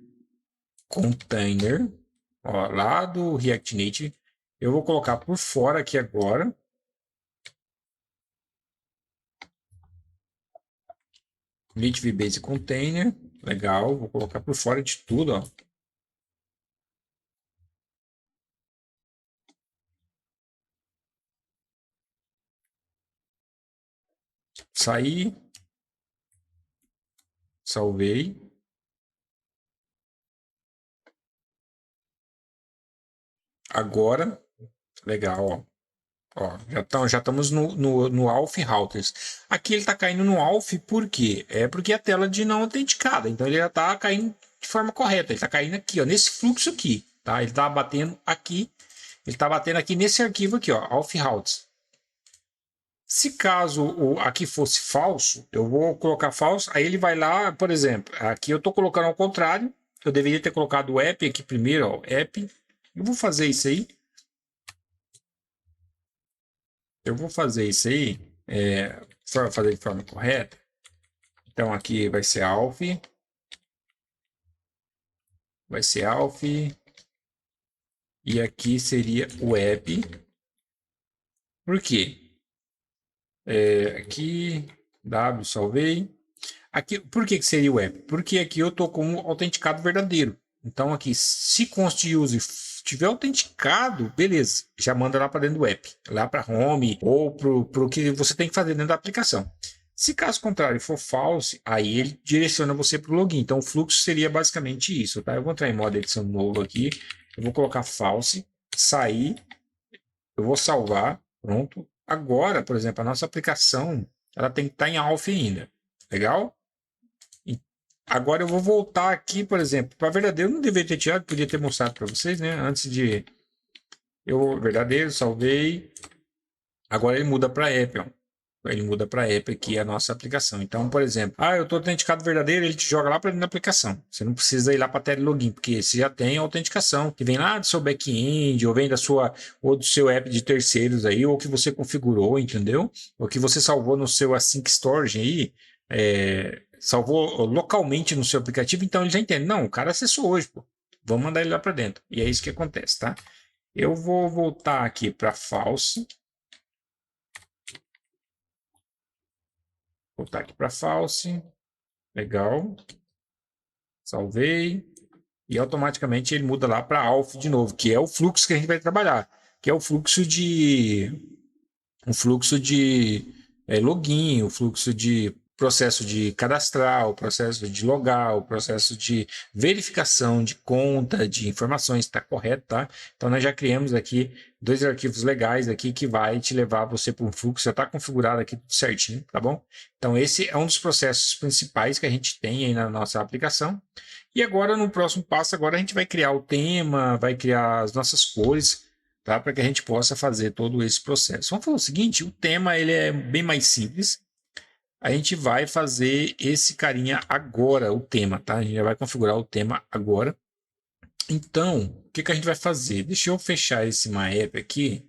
Container, ó, lá do React Native. Eu vou colocar por fora aqui agora. Native Base Container, legal, vou colocar por fora de tudo, ó. Saí, salvei. Agora, legal, ó. Ó, já estamos no Alf Routers. Aqui ele está caindo no Alf por quê? É porque é a tela de não autenticada. Então ele já está caindo de forma correta. Ele está caindo aqui, ó, nesse fluxo aqui. Tá? Ele está batendo aqui. Ele está batendo aqui nesse arquivo aqui, ó, Alf Routers. Se caso aqui fosse falso, eu vou colocar falso. Aí ele vai lá, por exemplo, aqui eu estou colocando ao contrário. Eu deveria ter colocado o app aqui primeiro, ó, app. Eu vou fazer isso aí. Eu vou fazer isso aí, fazer de forma correta. Então aqui vai ser alf, e aqui seria o app. Por quê? Aqui, W, salvei. Aqui, por que seria o app? Porque aqui eu estou com um autenticado verdadeiro. Então aqui, se const user tiver autenticado, beleza, já manda lá para dentro do app, lá para home ou para o que você tem que fazer dentro da aplicação. Se caso contrário for false, aí ele direciona você para o login. Então o fluxo seria basicamente isso, tá? Eu vou entrar em modo edição novo aqui, eu vou colocar false, sair, eu vou salvar, pronto. Agora, por exemplo, a nossa aplicação, ela tem que estar em alpha ainda, legal? Agora eu vou voltar aqui, por exemplo, para verdadeiro, eu não deveria ter tirado, podia ter mostrado para vocês, né? Antes de verdadeiro, salvei. Agora ele muda para app, ó. Ele muda para app aqui a nossa aplicação. Então, por exemplo, eu estou autenticado verdadeiro, ele te joga lá para dentro da aplicação. Você não precisa ir lá para a tela login, porque você já tem a autenticação, que vem lá do seu back-end, ou vem ou do seu app de terceiros aí, ou que você configurou, entendeu? Ou que você salvou no seu Async Storage aí, salvou localmente no seu aplicativo, então ele já entende. Não, o cara acessou hoje, pô. Vamos mandar ele lá para dentro. E é isso que acontece, tá? Eu vou voltar aqui para false. Voltar aqui para false. Legal. Salvei. E automaticamente ele muda lá para alpha de novo, que é o fluxo que a gente vai trabalhar, que é o fluxo de login, o fluxo de processo de cadastrar, o processo de logar, o processo de verificação de conta, de informações, está correto, tá? Então nós já criamos aqui 2 arquivos legais aqui que vai te levar você para um fluxo, já está configurado aqui tudo certinho, tá bom? Então esse é um dos processos principais que a gente tem aí na nossa aplicação. E agora no próximo passo, agora a gente vai criar o tema, vai criar as nossas cores, tá? Para que a gente possa fazer todo esse processo. Vamos fazer o seguinte, o tema ele é bem mais simples. A gente vai fazer esse carinha agora, o tema, tá? A gente já vai configurar o tema agora. Então, o que a gente vai fazer? Deixa eu fechar esse MyApp aqui.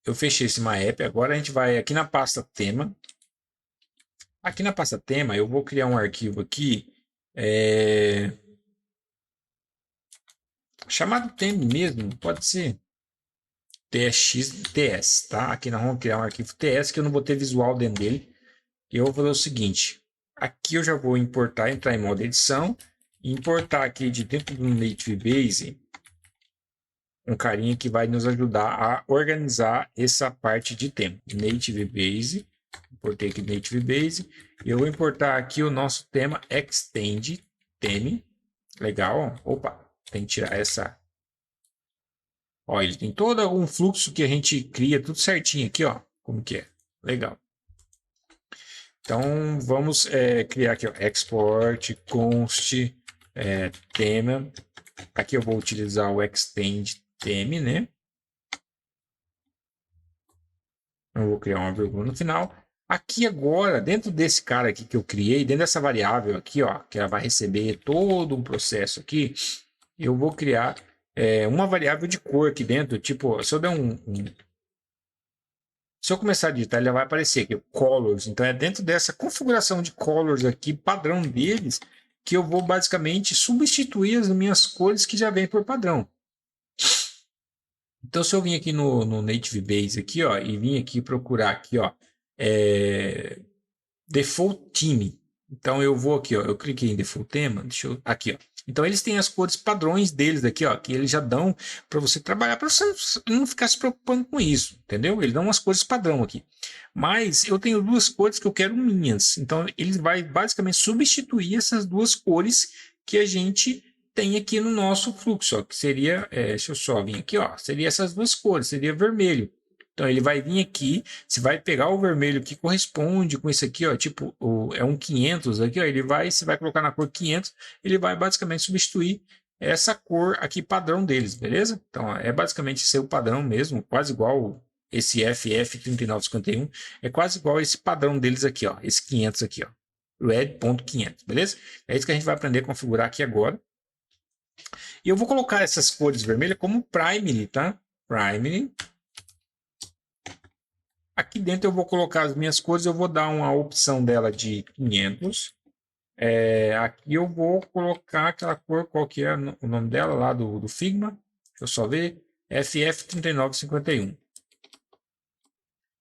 Eu fechei esse MyApp, agora a gente vai aqui na pasta tema. Aqui na pasta tema, eu vou criar um arquivo aqui, chamado tema mesmo, pode ser tx.ts, tá? Aqui nós vamos criar um arquivo ts que eu não vou ter visual dentro dele. E eu vou fazer o seguinte, aqui eu já vou importar, entrar em modo edição, importar aqui de dentro do Native Base um carinha que vai nos ajudar a organizar essa parte de tema. Native Base, importei aqui Native Base, e eu vou importar aqui o nosso tema Extend Theme, legal, opa, tem que tirar essa. Ó, ele tem todo um fluxo que a gente cria, tudo certinho aqui, ó. Como que é? Legal. Então, vamos criar aqui, ó, export const tema. Aqui eu vou utilizar o extend theme, né? Eu vou criar uma vírgula no final. Aqui agora, dentro desse cara aqui que eu criei, dentro dessa variável aqui, ó, que ela vai receber todo um processo aqui, eu vou criar uma variável de cor aqui dentro, tipo, se eu der se eu começar a digitar, ele vai aparecer aqui, colors. Então, é dentro dessa configuração de colors aqui, padrão deles, que eu vou basicamente substituir as minhas cores que já vem por padrão. Então, se eu vim aqui no Native Base aqui, ó, e vim aqui procurar aqui, ó, Default Theme. Então, eu vou aqui, ó, eu cliquei em Default Tema, deixa eu, aqui, ó. Então, eles têm as cores padrões deles aqui, ó, que eles já dão para você trabalhar, para você não ficar se preocupando com isso, entendeu? Eles dão as cores padrão aqui. Mas eu tenho 2 cores que eu quero minhas. Então, ele vai basicamente substituir essas 2 cores que a gente tem aqui no nosso fluxo, ó, que seria, deixa eu só vir aqui, ó, seria essas 2 cores, seria vermelho. Então, ele vai vir aqui, você vai pegar o vermelho que corresponde com esse aqui, ó, tipo, é um 500 aqui, ó, você vai colocar na cor 500, ele vai basicamente substituir essa cor aqui padrão deles, beleza? Então, é basicamente esse o padrão mesmo, quase igual esse FF3951, é quase igual esse padrão deles aqui, ó, esse 500 aqui, ó, red.500, beleza? É isso que a gente vai aprender a configurar aqui agora. E eu vou colocar essas cores vermelhas como primary, tá? Primary. Aqui dentro eu vou colocar as minhas cores, eu vou dar uma opção dela de 500. Aqui eu vou colocar aquela cor, qual que é o nome dela lá do Figma. Deixa eu só ver. FF3951.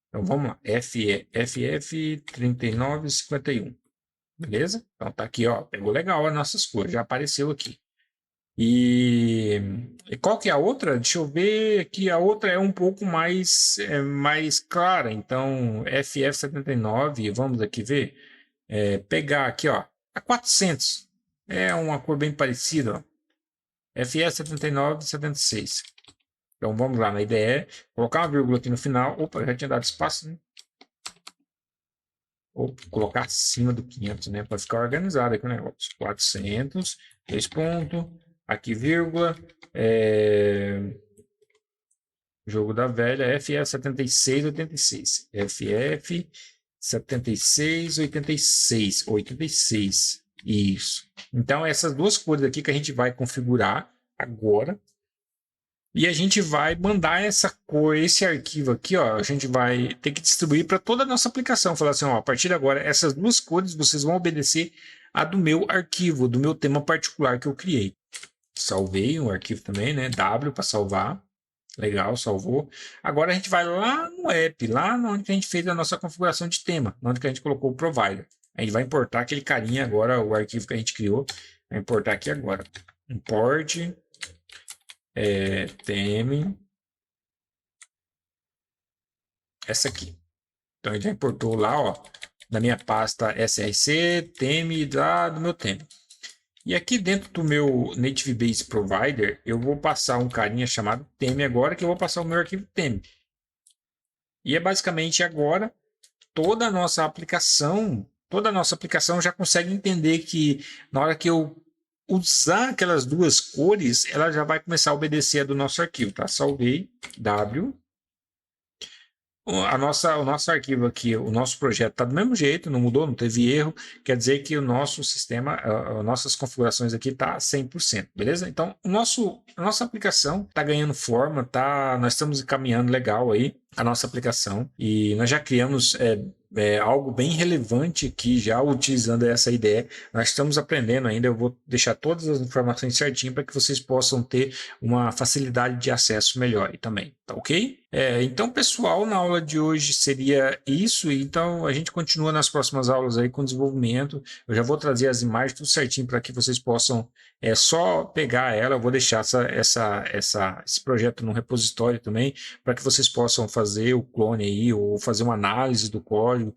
Então vamos lá. FF3951. Beleza? Então tá aqui, ó. Pegou legal as nossas cores, já apareceu aqui. E qual que é a outra? Deixa eu ver aqui. A outra é um pouco mais clara. Então, FF79, vamos aqui ver. Pegar aqui, ó, a 400. É uma cor bem parecida, ó. FF79, 76. Então, vamos lá na IDE. Colocar uma vírgula aqui no final. Opa, já tinha dado espaço, né? Ou colocar acima do 500, né? Para ficar organizado aqui o negócio. 400, 2 pontos. Aqui, vírgula, jogo da velha, FF7686, FF7686, isso. Então, essas 2 cores aqui que a gente vai configurar agora, E a gente vai mandar essa cor, esse arquivo aqui, ó, a gente vai ter que distribuir para toda a nossa aplicação. Falar assim, ó, a partir de agora, essas duas cores vocês vão obedecer a do meu arquivo, do meu tema particular que eu criei. Salvei o arquivo também, né? W para salvar. Legal, salvou. Agora a gente vai lá no app, lá onde a gente fez a nossa configuração de tema, onde que a gente colocou o provider. A gente vai importar aquele carinha agora, o arquivo que a gente criou. Vai importar aqui agora. Import theme. Essa aqui. Então ele já importou lá, ó, da minha pasta src, theme lá do meu tema. E aqui dentro do meu Native Base Provider, eu vou passar um carinha chamado theme agora, que eu vou passar o meu arquivo theme. E é basicamente agora toda a nossa aplicação já consegue entender que na hora que eu usar aquelas duas cores, ela já vai começar a obedecer a do nosso arquivo, tá? Salvei, W. O nosso arquivo aqui, o nosso projeto está do mesmo jeito, não mudou, não teve erro. Quer dizer que o nosso sistema, nossas configurações aqui tá 100%, beleza? Então, a nossa aplicação está ganhando forma, nós estamos caminhando legal aí a nossa aplicação e nós já criamos algo bem relevante aqui, já utilizando essa ideia. Nós estamos aprendendo ainda, eu vou deixar todas as informações certinho para que vocês possam ter uma facilidade de acesso melhor aí também, tá ok? Então, pessoal, na aula de hoje seria isso. Então, a gente continua nas próximas aulas aí com desenvolvimento. Eu já vou trazer as imagens tudo certinho para que vocês possam só pegar ela. Eu vou deixar esse projeto no repositório também, para que vocês possam fazer o clone aí, ou fazer uma análise do código,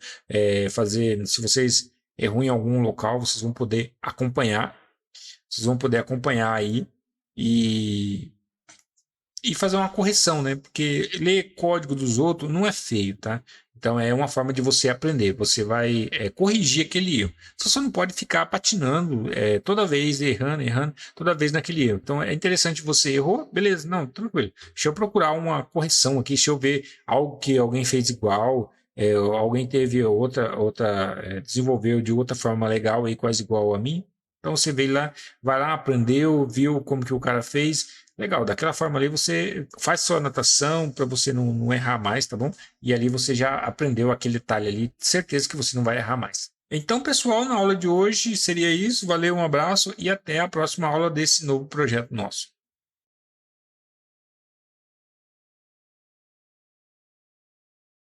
se vocês erram em algum local, vocês vão poder acompanhar. Vocês vão poder acompanhar aí e fazer uma correção, né? Porque ler código dos outros não é feio, tá? Então é uma forma de você aprender. Você vai corrigir aquele erro. Você só não pode ficar patinando toda vez, errando, toda vez naquele erro. Então é interessante, você errou, beleza, não, tranquilo. Deixa eu procurar uma correção aqui, deixa eu ver algo que alguém fez igual, alguém teve desenvolveu de outra forma legal aí, quase igual a mim. Então você veio lá, vai lá, aprendeu, viu como que o cara fez. Legal, daquela forma ali você faz sua anotação para você não errar mais, tá bom? E ali você já aprendeu aquele detalhe ali, certeza que você não vai errar mais. Então, pessoal, na aula de hoje seria isso. Valeu, um abraço e até a próxima aula desse novo projeto nosso.